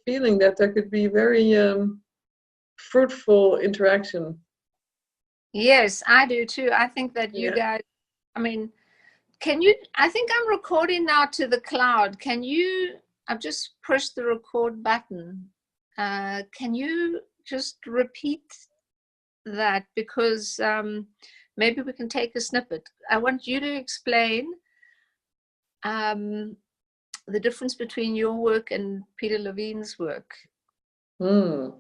feeling that there could be very fruitful interaction. Yes, I do too. I think that you Yeah. guys, I mean, can you, I think I'm recording now to the cloud. Can you, I've just pushed the record button. Can you just repeat that? Because maybe we can take a snippet. I want you to explain the difference between your work and Peter Levine's work. Mm.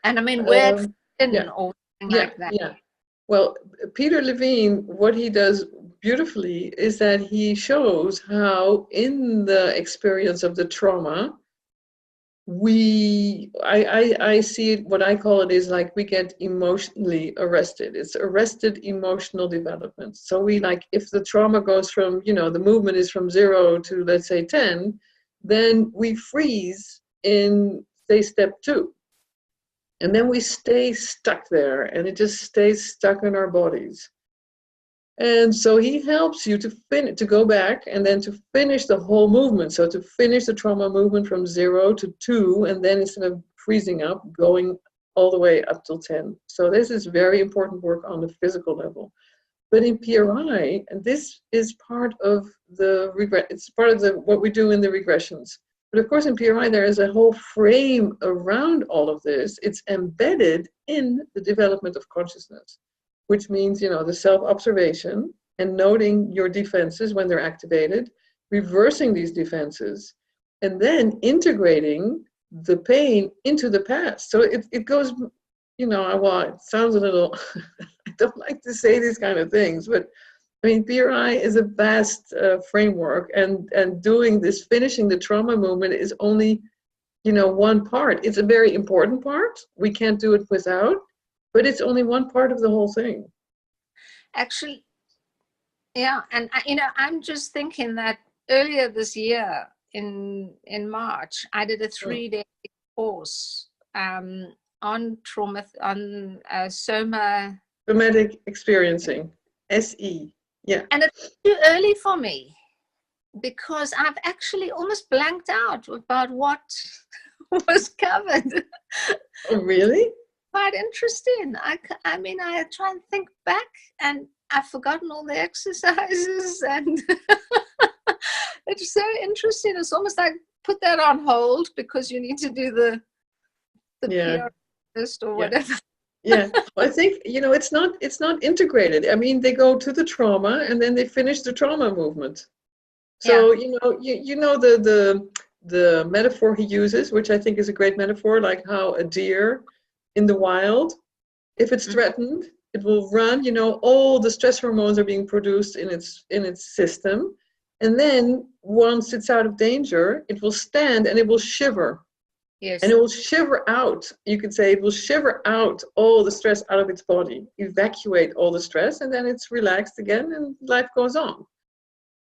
And I mean, where it fit in Yeah. or something Yeah, like that. yeah. Well, Peter Levine, what he does beautifully is that he shows how in the experience of the trauma, I see it, what I call it is like we get emotionally arrested. It's arrested emotional development. So we like, if the trauma goes from, the movement is from 0 to, let's say, 10, then we freeze in, say, step 2. And then we stay stuck there, and it just stays stuck in our bodies. And so he helps you to go back and then to finish the whole movement. So to finish the trauma movement from 0 to 2, and then instead of freezing up, going all the way up till 10. So this is very important work on the physical level. But in PRI, and this is part of the it's part of what we do in the regressions. But of course, in PRI, there is a whole frame around all of this. It's embedded in the development of consciousness, which means, the self-observation and noting your defenses when they're activated, reversing these defenses, and then integrating the pain into the past. So it goes, well, it sounds a little, I don't like to say these kind of things, but I mean, PRI is a vast framework, and doing this, finishing the trauma movement is only, one part. It's a very important part. We can't do it without, but it's only one part of the whole thing. Actually, yeah, and I'm just thinking that earlier this year in March, I did a 3-day course on trauma, on soma. Somatic experiencing, SE. Yeah. And it's too early for me because I've actually almost blanked out about what was covered. Oh, really? Quite interesting. I mean, I try and think back, and I've forgotten all the exercises, and it's so interesting. It's almost like put that on hold because you need to do the PR first or whatever. Yeah, well, I think it's not integrated. I mean, they go to the trauma and then they finish the trauma movement. So the metaphor he uses, which I think is a great metaphor, like how a deer in the wild, if it's threatened, it will run. All the stress hormones are being produced in its system, and then once it's out of danger, it will stand and it will shiver. Yes. And it will shiver out, you could say, it will shiver out all the stress out of its body, evacuate all the stress, and then it's relaxed again and life goes on.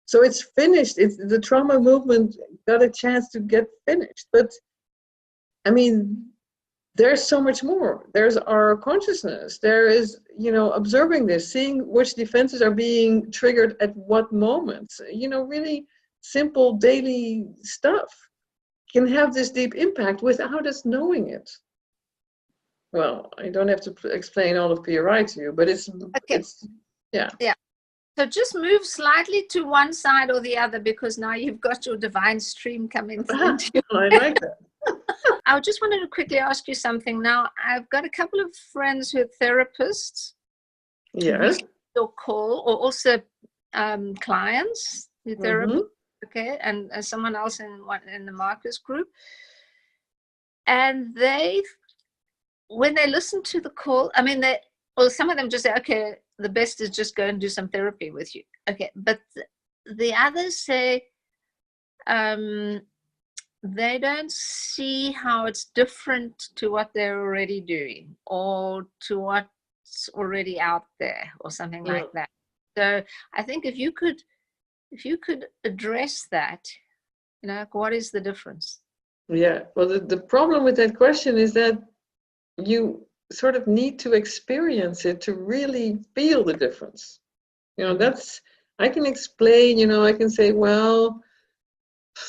So it's finished. The trauma movement got a chance to get finished. But, I mean, there's so much more. There's our consciousness. There is, observing this, seeing which defenses are being triggered at what moments. Really simple daily stuff can have this deep impact without us knowing it. Well, I don't have to explain all of PRI to you, but it's yeah. So just move slightly to one side or the other, because now you've got your divine stream coming into you. I like that. I just wanted to quickly ask you something. Now, I've got a couple of friends who are therapists. Yes. Or call, or also clients who are therapists. Okay, and someone else in the Marcus group, and when they listen to the call, I mean, some of them just say, okay, the best is just go and do some therapy with you. Okay, but the others say they don't see how it's different to what they're already doing or to what's already out there or something like that. So I think if you could address that, what is the difference? Yeah, well, the problem with that question is that you sort of need to experience it to really feel the difference. I can explain, I can say, well,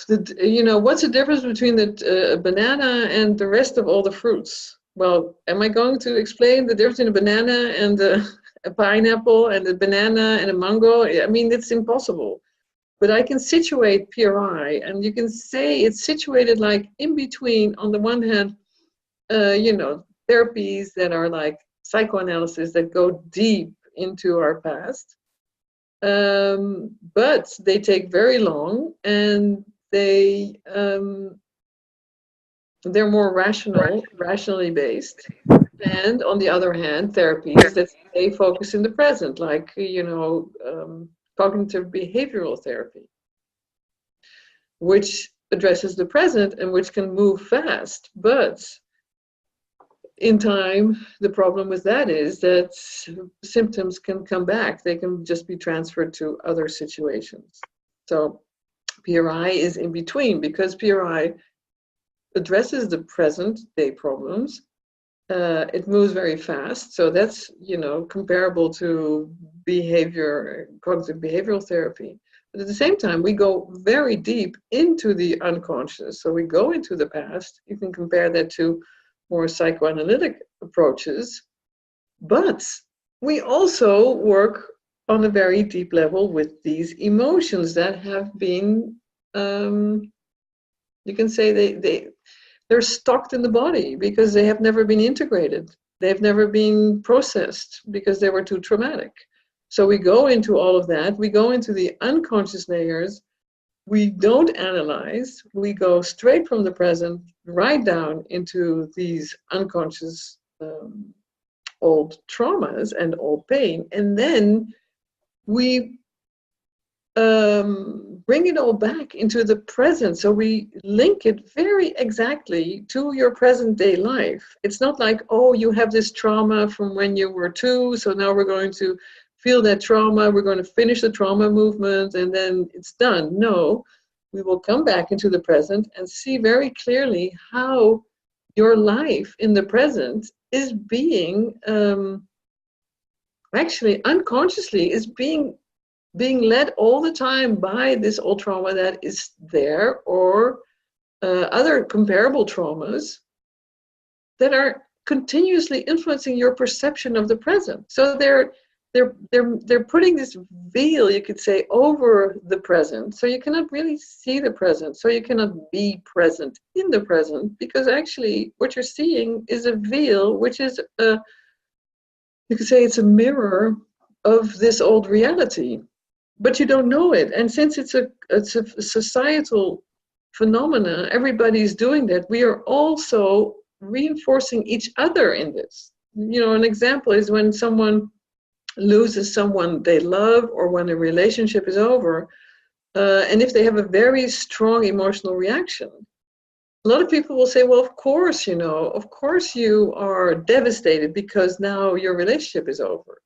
What's the difference between the banana and the rest of all the fruits? Well, am I going to explain the difference in a banana and a pineapple and a banana and a mango? I mean, it's impossible. But I can situate PRI, and you can say it's situated like in between, on the one hand, therapies that are like psychoanalysis that go deep into our past. But they take very long, and they're more rationally based. And on the other hand, therapies that they focus in the present, like cognitive behavioral therapy, which addresses the present and which can move fast. But in time, the problem with that is that symptoms can come back. They can just be transferred to other situations. So PRI is in between, because PRI addresses the present day problems. It moves very fast. So that's, comparable to cognitive behavioral therapy. But at the same time, we go very deep into the unconscious. So we go into the past. You can compare that to more psychoanalytic approaches. But we also work on a very deep level with these emotions that have been, you can say they're stocked in the body because they have never been integrated. They've never been processed because they were too traumatic. So we go into all of that. We go into the unconscious layers. We don't analyze. We go straight from the present right down into these unconscious old traumas and old pain. And then we bring it all back into the present. So we link it very exactly to your present day life. It's not like, oh, you have this trauma from when you were 2, so now we're going to feel that trauma, we're going to finish the trauma movement, and then it's done. No, we will come back into the present and see very clearly how your life in the present is being, actually unconsciously, is being led all the time by this old trauma that is there, or other comparable traumas that are continuously influencing your perception of the present. So they're putting this veil, you could say, over the present, so you cannot really see the present, so you cannot be present in the present, because actually what you're seeing is a veil, which is you could say it's a mirror of this old reality. But you don't know it. And since it's a societal phenomena, everybody's doing that, we are also reinforcing each other in this. An example is when someone loses someone they love, or when a relationship is over, and if they have a very strong emotional reaction, a lot of people will say, well, of course you are devastated because now your relationship is over.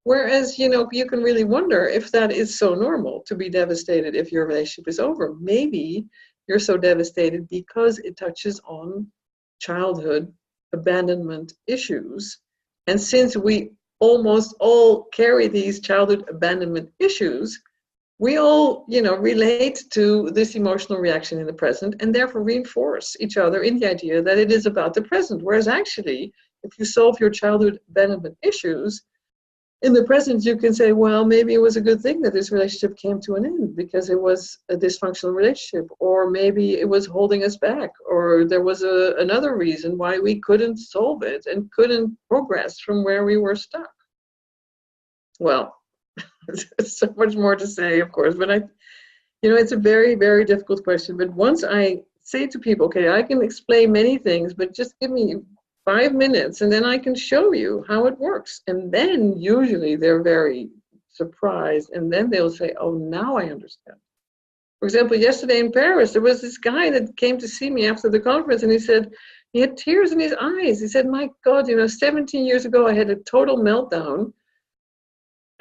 Whereas, you can really wonder if that is so normal to be devastated if your relationship is over. Maybe you're so devastated because it touches on childhood abandonment issues. And since we almost all carry these childhood abandonment issues, we all, relate to this emotional reaction in the present, and therefore reinforce each other in the idea that it is about the present. Whereas actually, if you solve your childhood abandonment issues, in the present, you can say, well, maybe it was a good thing that this relationship came to an end because it was a dysfunctional relationship, or maybe it was holding us back, or there was another reason why we couldn't solve it and couldn't progress from where we were stuck. Well, there's so much more to say, of course, but it's a very, very difficult question. But once I say to people, okay, I can explain many things, but just give me 5 minutes and then I can show you how it works. And then usually they're very surprised, and then they'll say, oh, now I understand. For example, yesterday in Paris, there was this guy that came to see me after the conference, and he said, he had tears in his eyes. He said, my God, 17 years ago, I had a total meltdown.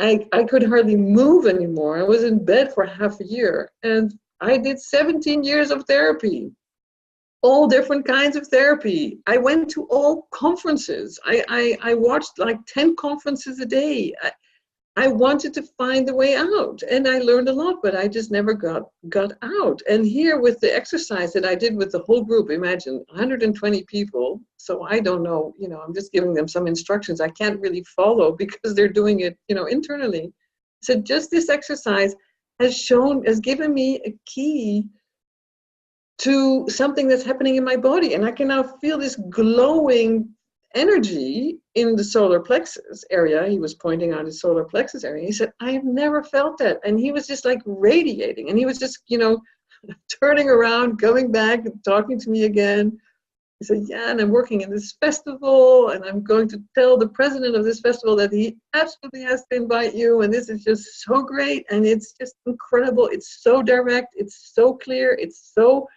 I could hardly move anymore. I was in bed for half a year, and I did 17 years of therapy. All different kinds of therapy. I went to all conferences. I watched like 10 conferences a day. I wanted to find the way out, and I learned a lot, but I just never got out. And here with the exercise that I did with the whole group, imagine 120 people. So I don't know, I'm just giving them some instructions. I can't really follow because they're doing it, internally. So just this exercise has given me a key to something that's happening in my body. And I can now feel this glowing energy in the solar plexus area. He was pointing out his solar plexus area. He said, I have never felt that. And he was just like radiating. And he was just, turning around, coming back, and talking to me again. He said, yeah, and I'm working in this festival, and I'm going to tell the president of this festival that he absolutely has to invite you. And this is just so great. And it's just incredible. It's so direct. It's so clear. It's so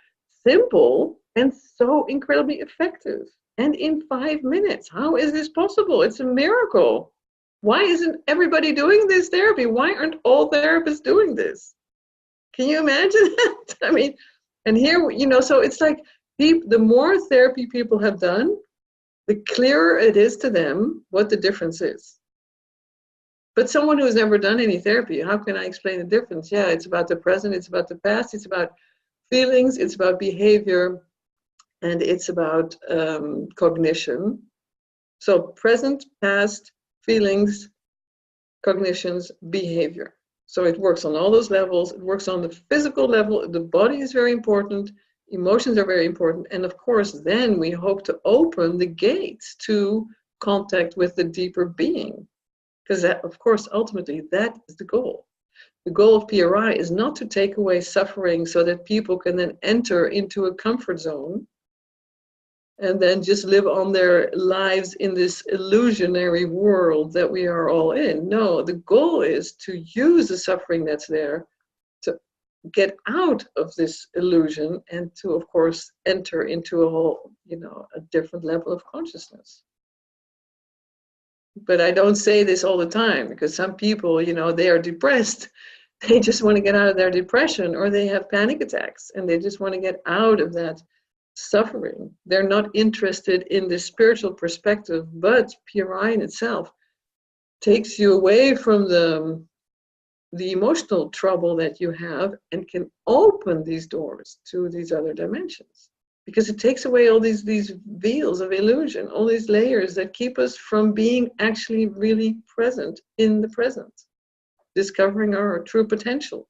simple and so incredibly effective. And in 5 minutes, how is this possible? It's a miracle. Why isn't everybody doing this therapy? Why aren't all therapists doing this? Can you imagine that? I mean, and here, so it's like the more therapy people have done, the clearer it is to them what the difference is. But someone who has never done any therapy, how can I explain the difference? Yeah, it's about the present, it's about the past, it's about feelings, it's about behavior, and it's about cognition. So present, past, feelings, cognitions, behavior. So it works on all those levels. It works on the physical level. The body is very important. Emotions are very important. And of course, then we hope to open the gates to contact with the deeper being. Because that, of course, ultimately, that is the goal. The goal of PRI is not to take away suffering so that people can then enter into a comfort zone and then just live on their lives in this illusionary world that we are all in. No, the goal is to use the suffering that's there to get out of this illusion and to, of course, enter into a whole, a different level of consciousness. But I don't say this all the time because some people, they are depressed. They just want to get out of their depression, or they have panic attacks and they just want to get out of that suffering. They're not interested in the spiritual perspective, but PRI in itself takes you away from the emotional trouble that you have and can open these doors to these other dimensions. Because it takes away all these veils of illusion, all these layers that keep us from being actually really present in the present, discovering our true potential.